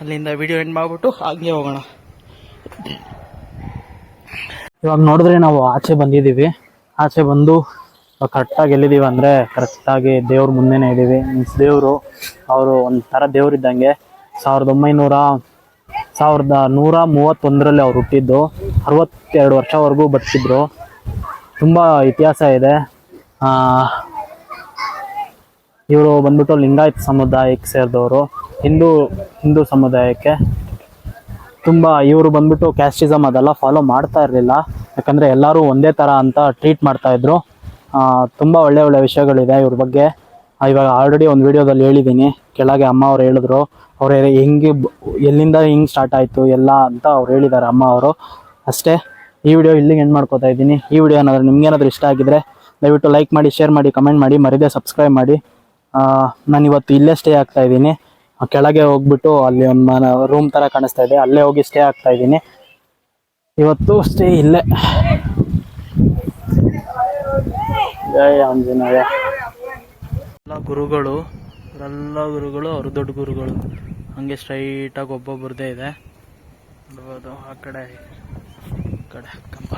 ಅಲ್ಲಿಂದ ವಿಡಿಯೋ ಎಂಡ್ ಮಾಡಿಬಿಟ್ಟು ಹಾಗೆ ಹೋಗೋಣ. ಇವಾಗ ನೋಡಿದ್ರೆ ನಾವು ಆಚೆ ಬಂದಿದ್ದೀವಿ. ಆಚೆ ಬಂದು ಕರೆಕ್ಟಾಗಿ ಎಲ್ಲಿದ್ದೀವಿ ಅಂದರೆ ಕರೆಕ್ಟಾಗಿ ದೇವ್ರ ಮುಂದೆನೇ ಇದ್ದೀವಿ. ಮೀನ್ಸ್ ದೇವರು ಅವರು ಒಂಥರ ದೇವ್ರಿದ್ದಂಗೆ. 1131ರಲ್ಲಿ ಅವ್ರು ಹುಟ್ಟಿದ್ದು, 62 ವರ್ಷವರೆಗೂ ಬದುಕಿದ್ರು. ತುಂಬ ಇತಿಹಾಸ ಇದೆ. ಇವರು ಬಂದ್ಬಿಟ್ಟು ಲಿಂಗಾಯತ್ ಸಮುದಾಯಕ್ಕೆ ಸೇರಿದವರು, ಹಿಂದೂ ಸಮುದಾಯಕ್ಕೆ. ತುಂಬ ಇವರು ಬಂದ್ಬಿಟ್ಟು ಕ್ಯಾಸ್ಟಿಸಮ್ ಅದೆಲ್ಲ ಫಾಲೋ ಮಾಡ್ತಾ ಇರಲಿಲ್ಲ, ಯಾಕಂದರೆ ಎಲ್ಲರೂ ಒಂದೇ ಥರ ಅಂತ ಟ್ರೀಟ್ ಮಾಡ್ತಾಯಿದ್ರು. ತುಂಬ ಒಳ್ಳೆ ವಿಷಯಗಳಿದೆ ಇವ್ರ ಬಗ್ಗೆ. ಇವಾಗ ಆಲ್ರೆಡಿ ಒಂದು ವಿಡಿಯೋದಲ್ಲಿ ಹೇಳಿದ್ದೀನಿ, ಕೆಳಗೆ ಅಮ್ಮ ಅವ್ರು ಹೇಳಿದ್ರು, ಅವ್ರು ಎಲ್ಲಿಂದ ಹಿಂಗೆ ಸ್ಟಾರ್ಟ್ ಆಯಿತು ಎಲ್ಲ ಅಂತ ಅವ್ರು ಹೇಳಿದ್ದಾರೆ ಅಮ್ಮ ಅವರು. ಅಷ್ಟೇ, ಈ ವಿಡಿಯೋ ಇಲ್ಲಿಗೆ ಎಂಡ್ ಮಾಡ್ಕೋತಾ ಇದ್ದೀನಿ. ಈ ವಿಡಿಯೋ ಏನಾದರೂ ನಿಮ್ಗೇನಾದರೂ ಇಷ್ಟ ಆಗಿದ್ರೆ ದಯವಿಟ್ಟು ಲೈಕ್ ಮಾಡಿ, ಶೇರ್ ಮಾಡಿ, ಕಮೆಂಟ್ ಮಾಡಿ, ಮರೀದೆ ಸಬ್ಸ್ಕ್ರೈಬ್ ಮಾಡಿ. ನಾನು ಇವತ್ತು ಇಲ್ಲೇ ಸ್ಟೇ ಆಗ್ತಾ ಇದ್ದೀನಿ. ಕೆಳಗೆ ಹೋಗ್ಬಿಟ್ಟು ಅಲ್ಲಿ ಒಂದು ರೂಮ್ ಥರ ಕಾಣಿಸ್ತಾ ಇದೆ, ಅಲ್ಲೇ ಹೋಗಿ ಸ್ಟೇ ಆಗ್ತಾ ಇದ್ದೀನಿ. ಇವತ್ತು ಸ್ಟೇ ಇಲ್ಲೇ. ಜಯ ಆಂಜನೇಯ. ಎಲ್ಲ ಗುರುಗಳು ಅವರು ದೊಡ್ಡ ಗುರುಗಳು. ಹಂಗೆ ಸ್ಟ್ರೈಟಾಗಿ ಒಬ್ಬೊಬ್ಬರದೇ ಇದೆ ನೋಡ್ಬೋದು. ಆ ಕಡೆ ಕಂಬ,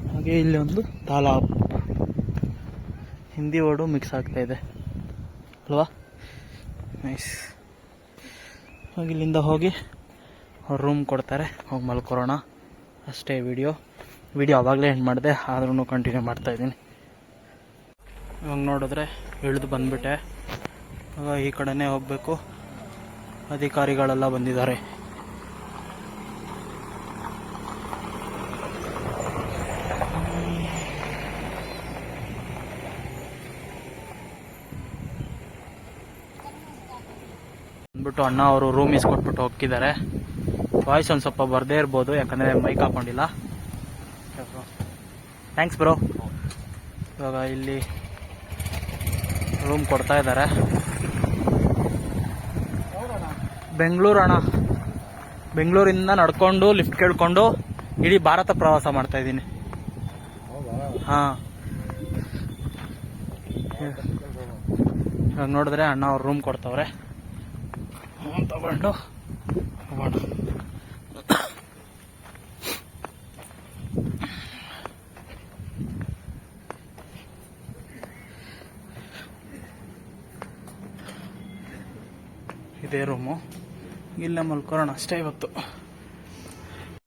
ಹಾಗೆ ಇಲ್ಲಿ ಒಂದು ತಾಲಾಬ್. ಹಿಂದಿ ವರ್ಡು ಮಿಕ್ಸ್ ಆಗ್ತಾ ಇದೆ ಅಲ್ವಾ, ನೈಸ್. ಹಾಗೆ ಇಲ್ಲಿಂದ ಹೋಗಿ ಅವ್ರು ರೂಮ್ ಕೊಡ್ತಾರೆ, ಹೋಗಿ ಮಲ್ಕೊರೋಣ. ಅಷ್ಟೇ ವಿಡಿಯೋ ಆವಾಗಲೇ ಎಂಡ್ ಮಾಡಿದೆ, ಆದ್ರೂ ಕಂಟಿನ್ಯೂ ಮಾಡ್ತಾಯಿದ್ದೀನಿ. ಇವಾಗ ನೋಡಿದ್ರೆ ಇಳಿದು ಬಂದ್ಬಿಟ್ಟೆ. ಇವಾಗ ಈ ಕಡೆನೇ ಹೋಗಬೇಕು. ಅಧಿಕಾರಿಗಳೆಲ್ಲ ಬಂದಿದ್ದಾರೆ. ಬಂದ್ಬಿಟ್ಟು ಅಣ್ಣ ಅವರು ರೂಮ್ ಇಸ್ಕೊಟ್ಬಿಟ್ಟು ಹೋಗ್ತಿದ್ದಾರೆ. ವಾಯ್ಸ್ ಒಂದು ಸ್ವಲ್ಪ ಬರದೇ ಇರ್ಬೋದು, ಯಾಕಂದರೆ ಮೈಕ್ ಹಾಕೊಂಡಿಲ್ಲ. Thanks bro. ಇವಾಗ ಇಲ್ಲಿ ರೂಮ್ ಕೊಡ್ತಾ ಇದ್ದಾರೆ. ಬೆಂಗಳೂರಿಂದ ನಡ್ಕೊಂಡು ಲಿಫ್ಟ್ ಕೇಳ್ಕೊಂಡು ಇಡೀ ಭಾರತ ಪ್ರವಾಸ ಮಾಡ್ತಾ ಇದ್ದೀನಿ. ಹಾಂ, ಇವಾಗ ನೋಡಿದ್ರೆ ಅಣ್ಣ ಅವ್ರು ರೂಮ್ ಕೊಡ್ತವ್ರೆ, ತಗೊಂಡು ಹೋಗೋಣ. ಇದೇ ರೂಮು, ಇಲ್ಲೇ ಮಲ್ಕೊಳ್ಳೋಣ ಅಷ್ಟೇ ಇವತ್ತು.